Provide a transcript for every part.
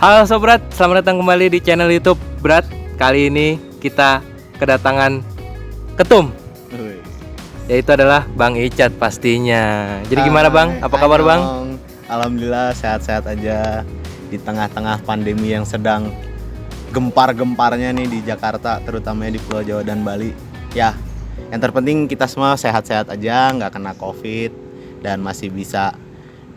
Halo Sobrat, selamat datang kembali di channel YouTube Brat. Kali ini kita kedatangan ketum, yaitu adalah Bang Icat pastinya. Jadi gimana Bang? Apa kabar Bang? Alhamdulillah sehat-sehat aja di tengah-tengah pandemi yang sedang gempar-gemparnya nih di Jakarta, terutamanya di Pulau Jawa dan Bali. Ya, yang terpenting kita semua sehat-sehat aja, nggak kena COVID dan masih bisa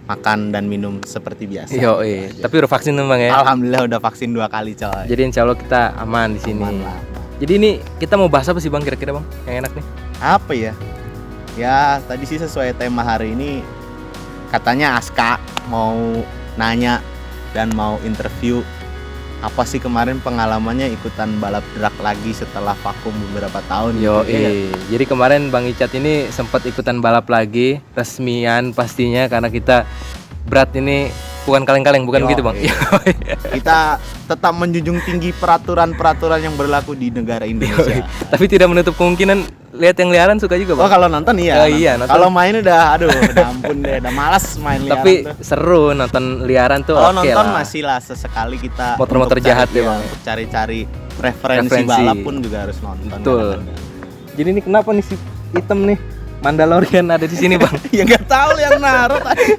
makan dan minum seperti biasa. Yo, tapi udah vaksin tuh Bang ya? Alhamdulillah udah vaksin 2 kali coy. Jadi insya Allah kita aman di sini. Aman lah. Jadi ini kita mau bahas apa sih Bang kira-kira Bang? Yang enak nih. Apa ya? Ya tadi sih sesuai tema hari ini, katanya Aska mau nanya dan mau interview apa sih kemarin pengalamannya ikutan balap drag lagi setelah vakum beberapa tahun. Yo, gitu, ya. Jadi kemarin Bang Icat ini sempat ikutan balap lagi, resmian pastinya karena kita Berat ini bukan kaleng-kaleng, bukan begitu Bang? Kita tetap menjunjung tinggi peraturan-peraturan yang berlaku di negara Indonesia. Tapi tidak menutup kemungkinan lihat yang liaran suka juga Bang. Oh kalau nonton iya. Oh, iya, nonton. Kalau main udah ampun deh, udah malas main liaran. Tapi tuh. Seru nonton liaran tuh. Kalau oke nonton lah. masih lah sesekali kita Motor-motor jahat ya Bang. Untuk cari-cari referensi balap pun juga harus nonton. Betul. Jadi ini kenapa nih si hitam nih Mandalorian ada di sini Bang? Ya nggak tahu yang naruh tadi.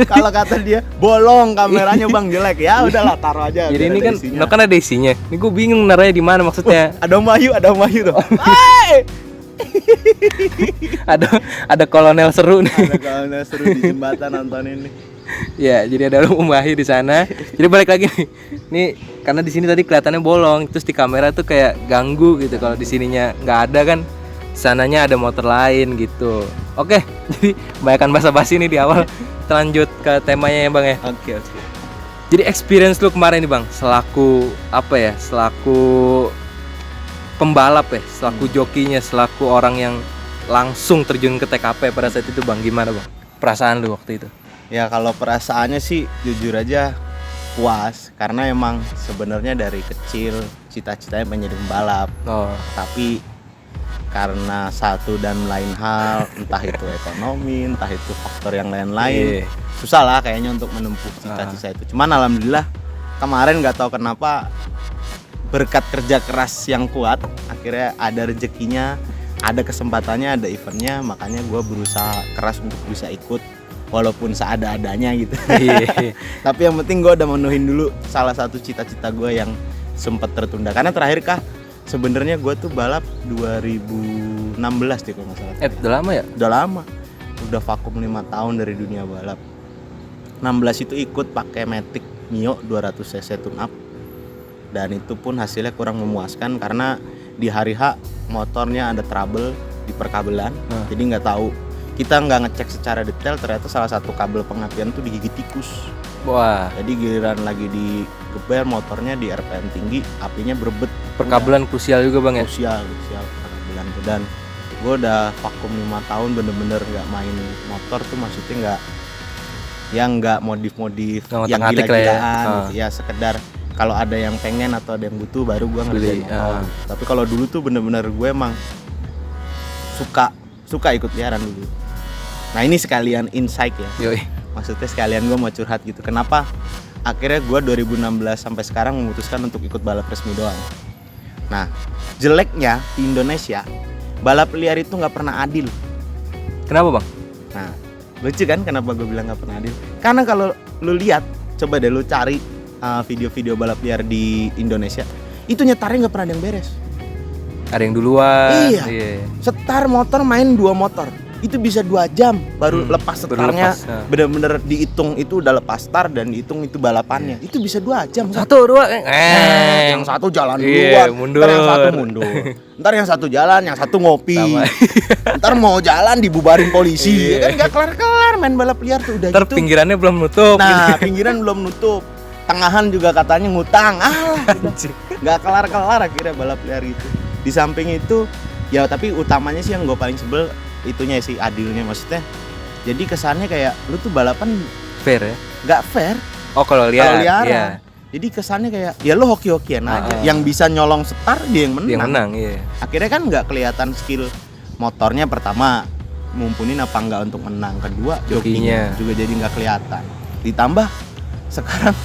Kalau kata dia bolong kameranya Bang, jelek, ya udahlah taruh aja. Jadi ini kan ada isinya. Ini gue bingung naruhnya di mana maksudnya. Ada Om Wahyu tuh. ada kolonel seru nih. Ada kolonel seru di jembatan nonton ini. Ya, jadi ada Om Wahyu di sana. Jadi balik lagi nih. Nih karena di sini tadi kelihatannya bolong, terus di kamera tuh kayak ganggu gitu. Kalau di sininya nggak ada kan, sananya ada motor lain gitu. Oke, jadi kebanyakan basa-basi nih di awal. Kita lanjut ke temanya ya Bang ya. Oke. Jadi experience lu kemarin nih Bang, selaku apa ya? Selaku pembalap ya, selaku jokinya, selaku orang yang langsung terjun ke TKP pada saat itu Bang, gimana Bang? Perasaan lu waktu itu? Ya kalau perasaannya sih jujur aja puas, karena emang sebenarnya dari kecil cita-citanya pengen jadi pembalap. Oh. Tapi karena satu dan lain hal, entah itu ekonomi, entah itu faktor yang lain-lain, susah lah kayaknya untuk menempuh cita-cita itu. Cuman alhamdulillah kemarin nggak tahu kenapa berkat kerja keras yang kuat, akhirnya ada rezekinya, ada kesempatannya, ada eventnya, makanya gue berusaha keras untuk bisa ikut walaupun seada-adanya gitu. Tapi yang penting gue udah menuhin dulu salah satu cita-cita gue yang sempat tertunda. Karena terakhir sebenarnya gue tuh balap 2016 deh kalau nggak salah. Udah lama ya? Udah lama. Udah vakum 5 tahun dari dunia balap. 16 itu ikut pakai Matic Mio 200cc tune up. Dan itu pun hasilnya kurang memuaskan karena di hari H motornya ada trouble di perkabelan. Jadi nggak tahu. Kita nggak ngecek secara detail, ternyata salah satu kabel pengapian tuh digigit tikus. Wah. Jadi giliran lagi digeber motornya di RPM tinggi, apinya berebet. Perkabelan krusial juga Bang ya? Krusial perkabelan. Dan gue udah vakum 5 tahun bener-bener nggak main motor tuh, maksudnya nggak modif-modif yang gila-gilaan. Ya sekedar kalau ada yang pengen atau ada yang butuh baru gue ngerjain motor. Tapi kalau dulu tuh bener-bener gue emang suka ikut liaran dulu. Nah ini sekalian insight ya. Yoi. Maksudnya sekalian gue mau curhat gitu. Kenapa akhirnya gue 2016 sampai sekarang memutuskan untuk ikut balap resmi doang. Nah jeleknya di Indonesia balap liar itu nggak pernah adil. Kenapa Bang? Nah lucu kan kenapa gue bilang nggak pernah adil? Karena kalau lu lihat, coba deh lu cari video-video balap liar di Indonesia, itu nyetarnya nggak pernah ada yang beres. Ada yang duluan. Iya. Setar motor main 2 motor itu bisa 2 jam baru lepas setarnya. Bener-bener dihitung itu udah lepas star dan dihitung itu balapannya. Itu bisa 2 jam. 1, 2 yang satu jalan duluan, mundur. Ntar yang satu mundur. Ntar yang satu jalan, yang satu ngopi. Ntar mau jalan dibubarin polisi. Kan gak kelar-kelar main balap liar tuh udah ntar gitu. Pinggirannya belum nutup. Nah pinggiran belum nutup. Tengahan juga katanya ngutang. Gak kelar-kelar akhirnya balap liar itu. Di samping itu ya, tapi utamanya sih yang gue paling sebel itunya sih adilnya, maksudnya jadi kesannya kayak lu tuh balapan fair ya? Nggak fair. Oh kalau liaran iya. Jadi kesannya kayak ya lu hoki-hokian aja. Yang bisa nyolong setar dia yang menang. Iya. Akhirnya kan nggak kelihatan skill motornya, pertama mumpunin apa enggak untuk menang, kedua jokinya juga jadi nggak kelihatan. Ditambah sekarang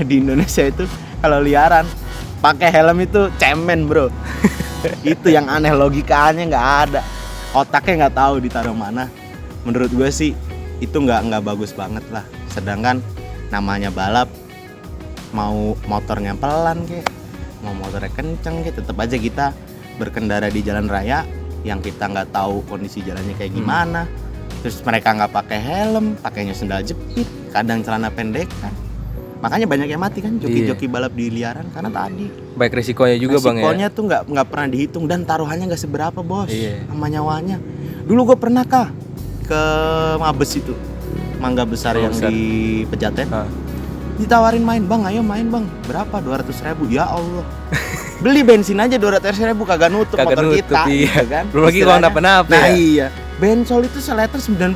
Di Indonesia itu kalau liaran pakai helm itu cemen bro. Itu yang aneh, logikanya nggak ada, otaknya nggak tahu ditaruh mana. Menurut gue sih itu nggak bagus banget lah. Sedangkan namanya balap, mau motornya pelan kek, mau motornya kenceng kek, tetap aja kita berkendara di jalan raya yang kita nggak tahu kondisi jalannya kayak gimana. Terus mereka nggak pakai helm, pakainya sendal jepit, kadang celana pendekan. Makanya banyak yang mati kan joki-joki balap di liaran karena tadi Baik resikonya juga bang ya. resikonya tuh nggak pernah dihitung dan taruhannya nggak seberapa bos, sama nyawanya. Dulu gue pernah kah ke Mabes itu, Mangga Besar yang di Pejaten, ditawarin main bang, ayo main bang, berapa? 200.000. Ya Allah. Beli bensin aja 200.000 kagak nutup motor nutup, kita, iya. kan? Belum lagi kalau kenapa-napa. Nah iya, bensol itu seliter 90.000,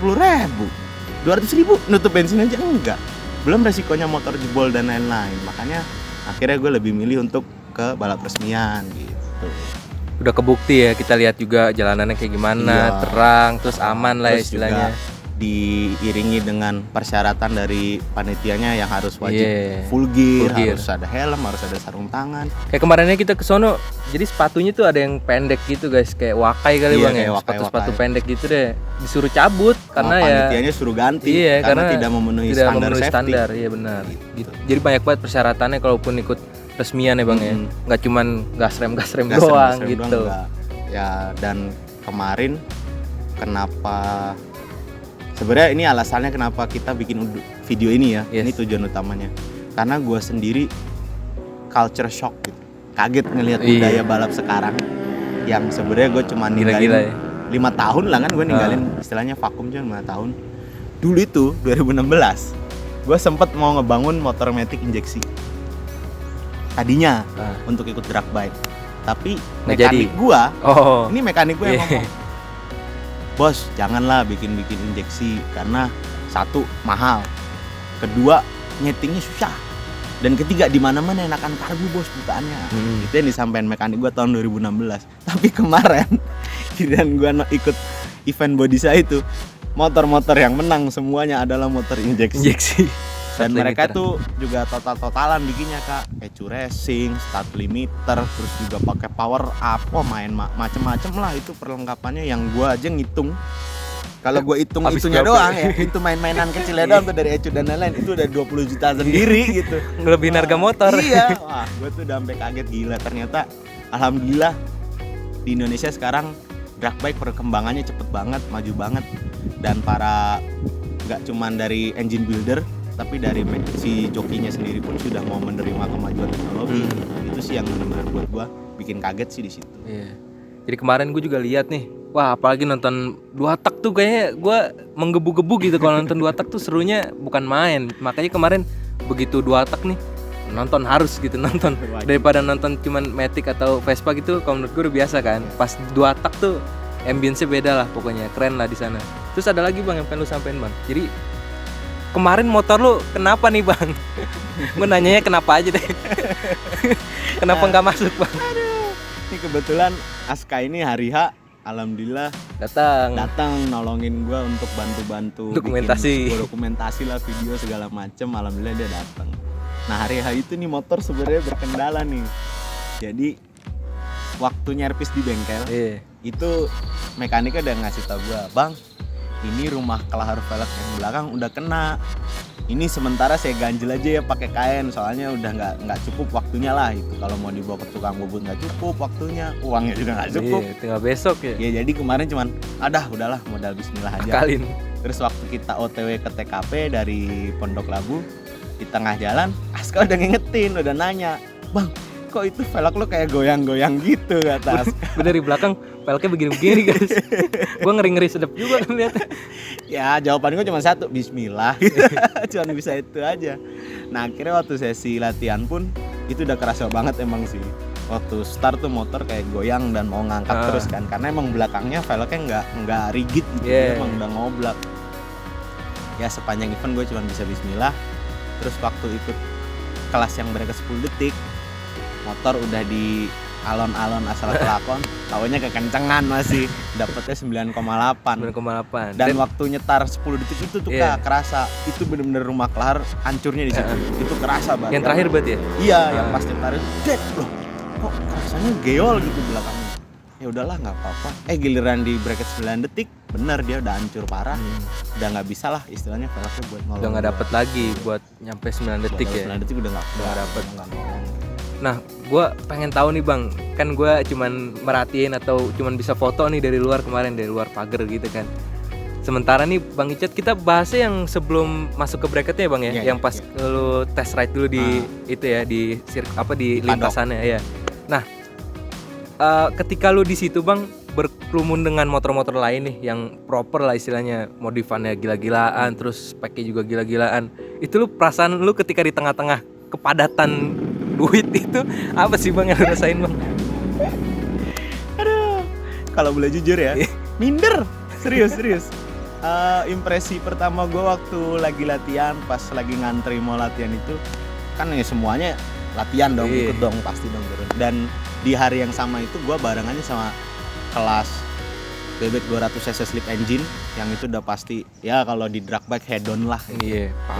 200.000 nutup bensin aja enggak. Belum resikonya motor jebol dan lain-lain. Makanya akhirnya gue lebih milih untuk ke balap resmian gitu. Udah kebukti ya, kita lihat juga jalanannya kayak gimana, terang, terus aman lah Terus istilahnya. juga diiringi dengan persyaratan dari panitianya yang harus wajib full gear, harus ada helm, harus ada sarung tangan. Kayak kemarinnya kita ke sono, jadi sepatunya tuh ada yang pendek gitu guys, kayak wakai kali bang ya, sepatu pendek gitu deh, disuruh cabut karena ya panitianya suruh ganti, karena tidak memenuhi standar. Iya benar. Gitu. Jadi banyak banget persyaratannya kalaupun ikut resmian ya bang ya, nggak cuman gas rem doang gitu. Ya dan kemarin kenapa? Sebenarnya ini alasannya kenapa kita bikin video ini ya. Ini tujuan utamanya. Karena gue sendiri culture shock gitu. Kaget ngelihat budaya balap sekarang yang sebenarnya gue cuma ninggalin 5 tahun lah kan, gue ninggalin istilahnya vakum cuma 5 tahun. Dulu itu 2016 gue sempet mau ngebangun motor matic injeksi. Tadinya untuk ikut drag bike. Tapi mekanik gue, ini mekanik gue yang ngomong, bos janganlah bikin injeksi karena satu mahal, kedua nyetingnya susah, dan ketiga di mana-mana enakan karbu bos butaannya. Itu yang disampaikan mekanik gua tahun 2016. Tapi kemarin dan gua ikut event Bodisa itu, motor-motor yang menang semuanya adalah motor injeksi. Dan mereka tuh juga total-totalan bikinnya kak, ecu racing, start limiter, terus juga pakai power up, main macem-macem lah itu perlengkapannya yang gua aja ngitung. Kalau gua hitung itunya doang ya, itu main-mainan kecilnya doang tuh dari ecu dan lain-lain, itu udah 20 juta sendiri gitu. Ngelebihin harga motor. Iya, wah gua tuh udah sampai kaget gila. Ternyata alhamdulillah di Indonesia sekarang drag bike perkembangannya cepet banget, maju banget, dan para nggak cuman dari engine builder tapi dari si jokinya sendiri pun sudah mau menerima kemajuan teknologi. Itu sih yang benar-benar buat gua bikin kaget sih di situ. Iya. Jadi kemarin gue juga lihat nih, wah apalagi nonton 2 tak tuh kayaknya gue menggebu-gebu gitu. Kalau nonton 2 tak tuh serunya bukan main. Makanya kemarin begitu 2 tak nih, nonton harus gitu, nonton daripada nonton cuman Matic atau Vespa gitu. Kalau menurut gue udah biasa kan. Pas 2 tak tuh ambience-nya beda lah pokoknya, keren lah di sana. Terus ada lagi bang yang pengen lu sampein bang. Jadi kemarin motor lu kenapa nih bang? Gue nanyanya kenapa aja deh. Kenapa nggak masuk bang? Aduh, ini kebetulan Aska ini hari H, alhamdulillah datang nolongin gue untuk bantu dokumentasi lah, video segala macem. Alhamdulillah dia datang. Nah hari H itu nih motor sebenarnya berkendala nih. Jadi waktu nyervis di bengkel, itu mekaniknya udah ngasih tau gue, bang, ini rumah kelahar velg yang belakang udah kena. Ini sementara saya ganjel aja ya pakai kain, soalnya udah nggak cukup waktunya lah itu. Kalau mau dibawa ke tukang bubut nggak cukup waktunya, uangnya juga nggak cukup. Tinggal besok ya. Ya jadi kemarin cuman, udahlah modal bismillah aja. Akalin. Terus waktu kita OTW ke TKP dari Pondok Labu, di tengah jalan, Aska udah ngingetin, udah nanya, bang, kok itu velg lo kayak goyang-goyang gitu kata Aska. Gue dari belakang velgnya begini-begini guys. Gue ngeri-ngeri sedap juga kan lihat. Ya jawaban gue cuma satu, bismillah. Cuma bisa itu aja. Nah akhirnya waktu sesi latihan pun itu udah kerasa banget emang sih. Waktu start tuh motor kayak goyang dan mau ngangkat terus kan, karena emang belakangnya velgnya nggak rigid gitu, emang udah ngoblak. Ya sepanjang event gue cuma bisa bismillah. Terus waktu ikut kelas yang mereka 10 detik, motor udah di alon-alon asal kelakon, taunya kekencengan masih dapetnya 9,8. 9,8. Dan waktu nyetar 10 detik itu tuh Iya. Kak, kerasa itu bener-bener rumah Kelahar hancurnya di situ. Itu kerasa banget. Yang terakhir berarti ya? Iya, yang pas nyetar itu dead loh. Kok rasanya geol gitu belakangnya. Ya udahlah nggak apa-apa. Giliran di bracket 9 detik, bener dia udah hancur parah. Udah nggak bisa lah istilahnya velgnya buat nolong. Udah nggak dapet lagi buat nyampe 9 detik ya. 9 detik udah nggak dapet. nggak nolong. Nah, gue pengen tahu nih bang, kan gue cuman merhatiin atau cuman bisa foto nih dari luar kemarin, dari luar pagar gitu kan. Sementara nih Bang Icat, kita bahasnya yang sebelum masuk ke bracketnya ya bang ya, Iya, yang pas lu test ride dulu di itu ya, di di lintasannya ya. Nah, ketika lu di situ bang berkerumun dengan motor-motor lain nih yang proper lah istilahnya, modifannya gila-gilaan, terus speknya juga gila-gilaan. Itu lu perasaan lu ketika di tengah-tengah kepadatan duit itu apa sih bang yang lu rasain bang? Aduh, kalau boleh jujur ya, minder, serius. Impresi pertama gue waktu lagi latihan, pas lagi ngantri mau latihan itu, kan ya semuanya latihan dong, ikut dong, pasti dong turun. Dan di hari yang sama itu gue barengannya sama kelas bebek 200cc slip engine, yang itu udah pasti ya kalau di drag bike head on lah,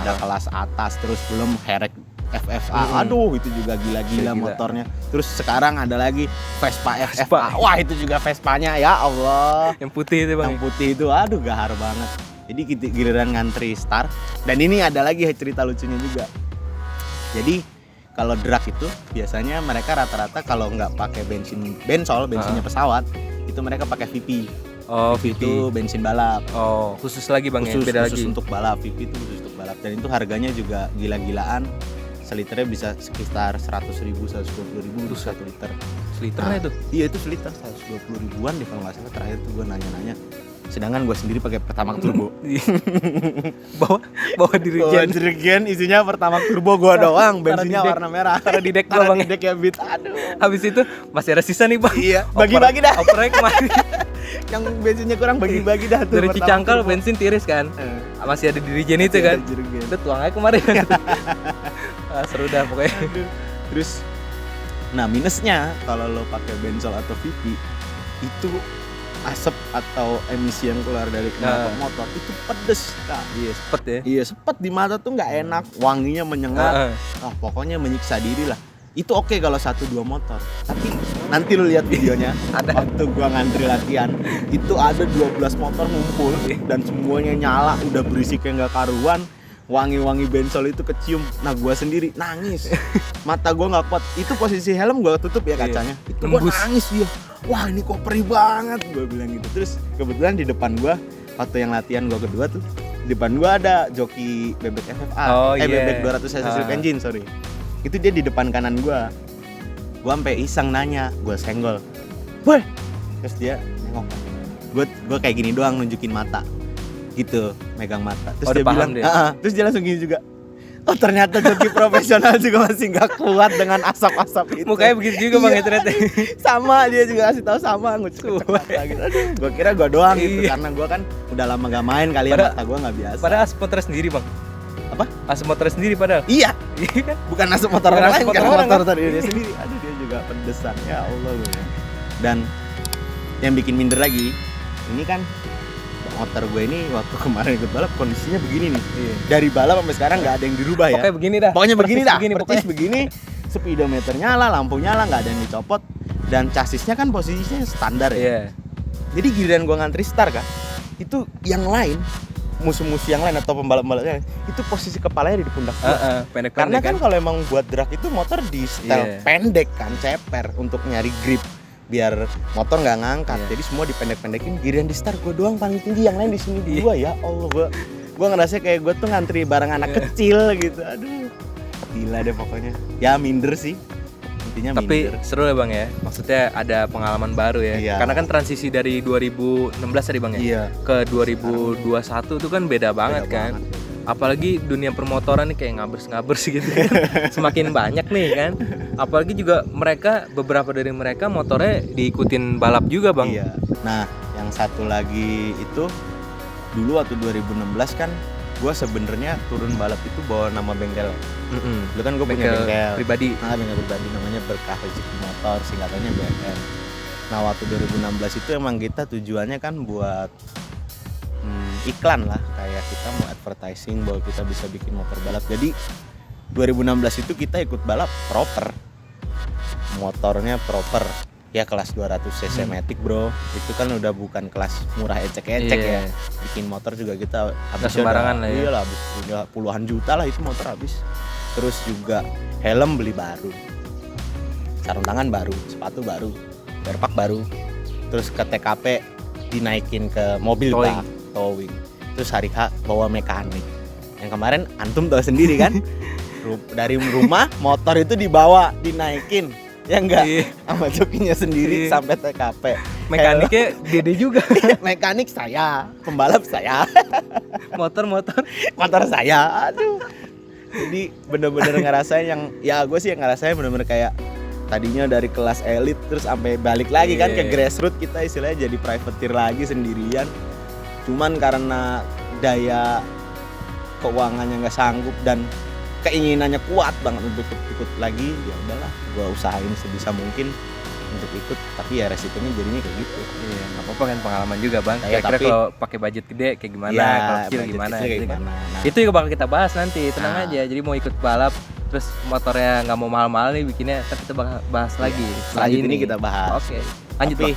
udah kelas atas, terus belum herek FFA, aduh itu juga gila-gila motornya. Terus sekarang ada lagi Vespa FFA, wah itu juga Vespanya ya Allah. Yang putih itu bang. Yang putih itu, aduh gahar banget. Jadi giliran ngantri start. Dan ini ada lagi cerita lucunya juga. Jadi kalau drag itu biasanya mereka rata-rata kalau nggak pakai bensinnya pesawat, itu mereka pakai VP. Oh, VP itu bensin balap. Oh, khusus lagi bang khusus, ya, beda khusus lagi. untuk balap, VP itu khusus untuk balap. Dan itu harganya juga gila-gilaan. Seliternya bisa sekitar 100.000, 120.000 untuk 1 liter. Seliternya itu? Iya itu seliter 120 ribuan deh kalau nggak salah, terakhir tuh gue nanya-nanya. Sedangkan gue sendiri pakai Pertamax turbo. bawa dirigen isinya Pertamax turbo gue doang, bensinnya warna merah. Taruh di deck doang bang. Di deck ya Beat. Aduh. Habis itu masih ada sisa nih bang. Iya. Bagi-bagi dah. Opernya kemarin. Yang bensinnya kurang bagi-bagi dah tuh. Dari Cicangkal bensin tiris kan. Masih ada di dirigen itu kan. Udah tuang aja kemarin. Seru dah pokoknya. Terus, nah minusnya kalau lo pakai bensol atau VP itu asap atau emisi yang keluar dari knalpot motor itu pedes Kak. Iya sepet ya. Iya sepet di mata tuh nggak enak, wanginya menyengat. Pokoknya menyiksa diri lah. Itu oke kalau 1-2 motor. Tapi nanti lu lihat videonya. Waktu gua ngantri latihan, itu ada 12 motor ngumpul dan semuanya nyala, udah berisiknya nggak karuan. Wangi-wangi bensol itu kecium. Nah gua sendiri nangis. Mata gua nggak kuat. Itu posisi helm gua tutup ya kacanya. Itu gua nangis dia. Wah ini kok perih banget, gua bilang gitu. Terus kebetulan di depan gua waktu yang latihan gua kedua tuh, di depan gua ada joki bebek FFA, bebek 200cc slip engine, sorry. Itu dia di depan kanan gua sampai iseng nanya, gua senggol, boy. Terus dia nengok, gua kayak gini doang nunjukin mata, gitu, megang mata. Terus dia bilang, terus dia langsung gini juga. Oh ternyata joki profesional juga masih nggak kuat dengan asap-asap itu. Mukanya begitu juga bang ya ternyata. Sama dia juga kasih tahu sama ngucek mata gitu. Aduh, gua kira gua doang gitu karena gua kan udah lama gak main kali ya, mata gua nggak biasa. Padahal asap motor sendiri bang. Apa? Asap motor sendiri padahal. Iya. Bukan asap motor orang lain, karena motor dia sendiri. Aduh dia juga pedesan ya Allah gue. Dan yang bikin minder lagi, ini kan motor gue ini waktu kemarin ikut balap kondisinya begini nih. Dari balap sampai sekarang nggak ada yang dirubah ya. Pokoknya begini dah. Pokoknya begini dah. Persis begini. Speedometer nyala, lampu nyala, nggak ada yang dicopot. Dan chassisnya kan posisinya standar ya. Jadi giliran gue ngantri start kan, itu yang lain, musuh-musuh yang lain atau pembalap-pembalapnya itu posisi kepalanya di pundak gue. Pendek-pendek Karena kan kalau emang buat drag itu motor di setel pendek kan, ceper untuk nyari grip biar motor nggak ngangkat. Jadi semua dipendek-pendekin. Giliran di start gue doang paling tinggi, yang lain di sini gua ya Allah. Gue ngerasa kayak gue tuh ngantri bareng anak kecil gitu. Aduh gila deh pokoknya. Ya minder sih. Intinya tapi minder. Seru ya bang ya. Maksudnya ada pengalaman baru ya. Karena kan transisi dari 2016 tadi bang ya. Ke 2021 itu kan beda banget kan. Apalagi dunia permotoran nih kayak ngabers gitu kan. Semakin banyak nih kan. Apalagi juga beberapa dari mereka motornya diikutin balap juga bang. Nah yang satu lagi itu dulu waktu 2016 kan gue sebenarnya turun balap itu bawa nama bengkel. Dulu kan gue punya bengkel pribadi. Bengkel pribadi namanya Berkah Rezeki Motor, singkatannya BRM. Nah waktu 2016 itu emang kita tujuannya kan buat iklan lah, kayak kita mau advertising bahwa kita bisa bikin motor balap. Jadi 2016 itu kita ikut balap proper, motornya proper ya, kelas 200 cc Matic bro. Itu kan udah bukan kelas murah ecek-ecek ya. Bikin motor juga kita habis sembarangan lah ya. Iyalah, habis udah puluhan juta lah itu motor habis. Terus juga helm beli baru, sarung tangan baru, sepatu baru, berpak baru. Terus ke TKP dinaikin ke mobil bak, towing. Terus hari H bawa mekanik. Yang kemarin antum tahu sendiri kan, dari rumah motor itu dibawa dinaikin, ya enggak, sama jokinya sendiri sampai TKP. Mekaniknya gede juga. Mekanik saya, pembalap saya, motor saya. Aduh. Jadi bener-bener ngerasain yang, ya gue sih yang ngerasain bener-bener kayak tadinya dari kelas elit terus sampai balik lagi kan ke grassroots, kita istilahnya jadi privateer lagi sendirian. Cuman karena daya keuangannya nggak sanggup dan keinginannya kuat banget untuk ikut lagi, ya udahlah gue usahain sebisa mungkin untuk ikut, tapi ya resikonya jadinya kayak gitu. Iya, nggak apa-apa kan, pengalaman juga bang. Ya, Kira-kira tapi kalau pakai budget gede kayak gimana, ya, kalau kecil gimana, kayak gitu kan. Nah, Itu juga bakal kita bahas nanti, tenang aja. Jadi mau ikut balap, terus motornya nggak mau mahal-mahal nih bikinnya, ntar kita bakal bahas lagi. Setelah ini kita bahas. Oke, lanjut tapi, bang.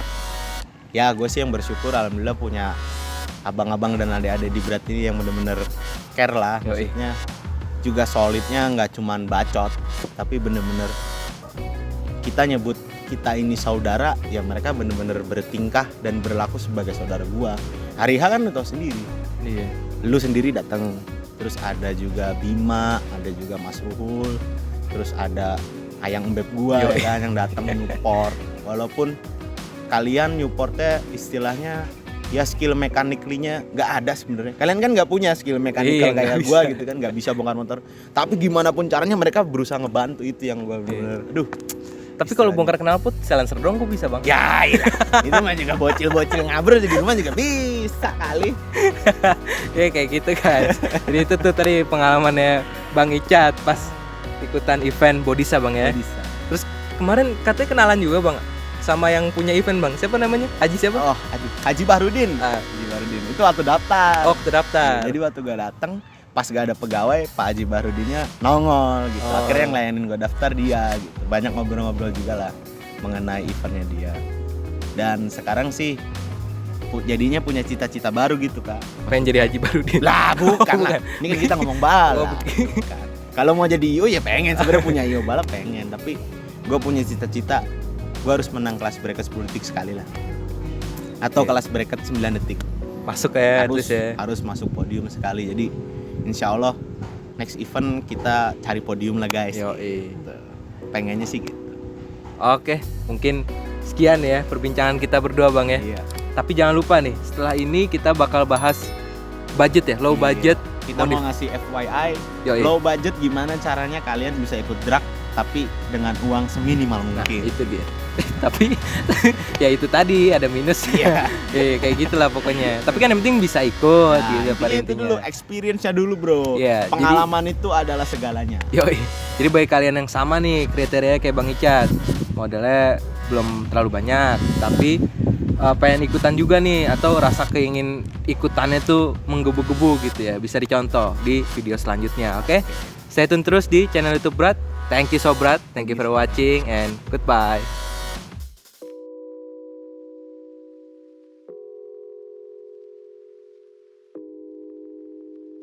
Ya gue sih yang bersyukur alhamdulillah punya abang-abang dan adik-adik di Berat ini yang bener-bener care lah. Maksudnya juga solidnya nggak cuman bacot, tapi bener-bener kita nyebut kita ini saudara, ya mereka bener-bener bertingkah dan berlaku sebagai saudara gua. Hari H kan lu tau sendiri. Iya. Lu sendiri datang, terus ada juga Bima, ada juga Mas Ruhul, terus ada ayang embeb gua ya kan yang datang nyupport. Walaupun kalian nyupportnya istilahnya ya skill mekaniklinya nggak ada sebenarnya. Kalian kan nggak punya skill mekanikal kayak gua gitu kan, nggak bisa bongkar motor. Tapi gimana pun caranya mereka berusaha ngebantu, itu yang gua bener. Aduh. Tapi kalau bongkar knalpot silencer dong kok bisa bang? Ya ilah. Itu mah juga bocil-bocil ngabrol di rumah juga bisa kali. Ya kayak gitu kan. Jadi itu tuh tadi pengalamannya Bang Icat pas ikutan event Bodisa bang ya. Bodisa. Terus kemarin katanya kenalan juga bang sama yang punya event bang. Siapa namanya? Haji siapa? Oh, Haji Bahrudin. Haji Bahrudin. Itu waktu daftar. Oh, waktu daftar. Jadi waktu gua datang, pas gak ada pegawai, Pak Haji Bahrudinnya nongol gitu. Akhirnya yang layanin gue daftar dia gitu. Banyak ngobrol-ngobrol juga lah mengenai eventnya dia. Dan sekarang sih jadinya punya cita-cita baru gitu kak. Pengen jadi Haji Bahrudin? Lah bukan lah. Ini kan kita ngomong balap. Kalau mau jadi IO ya pengen, sebenarnya punya IO balap pengen. Tapi gue punya cita-cita, gue harus menang kelas bracket 10 detik sekali lah. Atau kelas bracket 9 detik. Masuk ya, harus masuk podium sekali. Jadi insya Allah next event kita cari podium lah guys. Gitu. Pengennya sih gitu. Oke, mungkin sekian ya perbincangan kita berdua bang ya. Iya. Tapi jangan lupa nih, setelah ini kita bakal bahas budget ya, low budget. Kita mau ngasih FYI, low budget gimana caranya kalian bisa ikut drag tapi dengan uang seminimal mungkin. Nah, itu dia. Tapi ya itu tadi ada minusnya. Kayak gitulah pokoknya. Tapi kan yang penting bisa ikut gitu pada itu intinya. Dulu experience-nya dulu, Bro. Ya, pengalaman itu adalah segalanya. Jadi bagi kalian yang sama nih kriteria kayak Bang Icat, modalnya belum terlalu banyak, tapi pengen ikutan juga nih atau rasa keingin ikutannya tuh menggebu-gebu gitu ya, bisa dicontoh di video selanjutnya. Oke? Stay tune terus di channel YouTube Berat. Thank you so Berat. Thank you for watching and goodbye.